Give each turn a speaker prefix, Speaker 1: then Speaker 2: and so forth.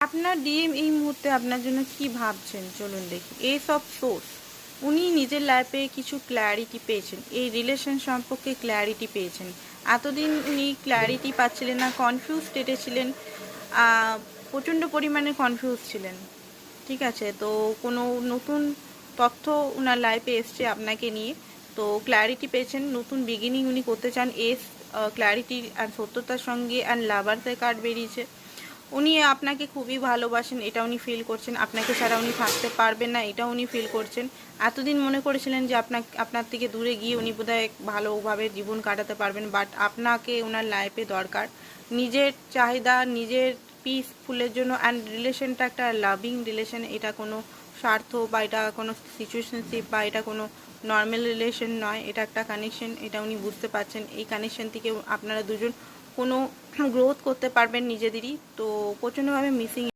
Speaker 1: আপনার ডিএম এই মুহূর্তে আপনার জন্য কি ভাবছেন চলুন দেখি। এস অফ সোর্স, উনি নিজের লাইফে কিছু ক্ল্যারিটি পেয়েছেন, এই রিলেশন সম্পর্কে ক্ল্যারিটি পেয়েছেন। এতদিন উনি ক্ল্যারিটি পাচ্ছিলেন না, কনফিউজ স্টেটে ছিলেন, প্রচণ্ড পরিমাণে কনফিউজ ছিলেন। ঠিক আছে, তো কোনো নতুন তথ্য ওনার লাইফে এসছে আপনাকে নিয়ে, তো ক্ল্যারিটি পেয়েছেন, নতুন বিগিনিং উনি করতে চান। ক্ল্যারিটি আর সত্যতার সঙ্গে অ্যান্ড লাভার্সের কার্ড বেরিয়েছে। উনি আপনাকে খুবই ভালোবাসেন, এটা উনি ফিল করছেন। আপনাকে ছাড়া উনি থাকতে পারবেন না, এটা উনি ফিল করছেন। এতদিন মনে করেছিলেন যে আপনার থেকে দূরে গিয়ে উনি বোধহয় ভালোভাবে জীবন কাটাতে পারবেন, বাট আপনাকে ওনার লাইফে দরকার। নিজের চাহিদা, নিজের পিসফুলের জন্য। অ্যান্ড রিলেশনটা একটা লাভিং রিলেশন, এটা কোনো স্বার্থ বা এটা কোনো সিচুয়েশনশিপ বা এটা কোনো নর্মাল রিলেশন নয়, এটা একটা কানেকশন, এটা উনি বুঝতে পারছেন। এই কানেকশন থেকে আপনারা দুজন কোনো গ্রোথ করতে পারবেন নিজেদেরই। তো প্রচণ্ডভাবে মিসিং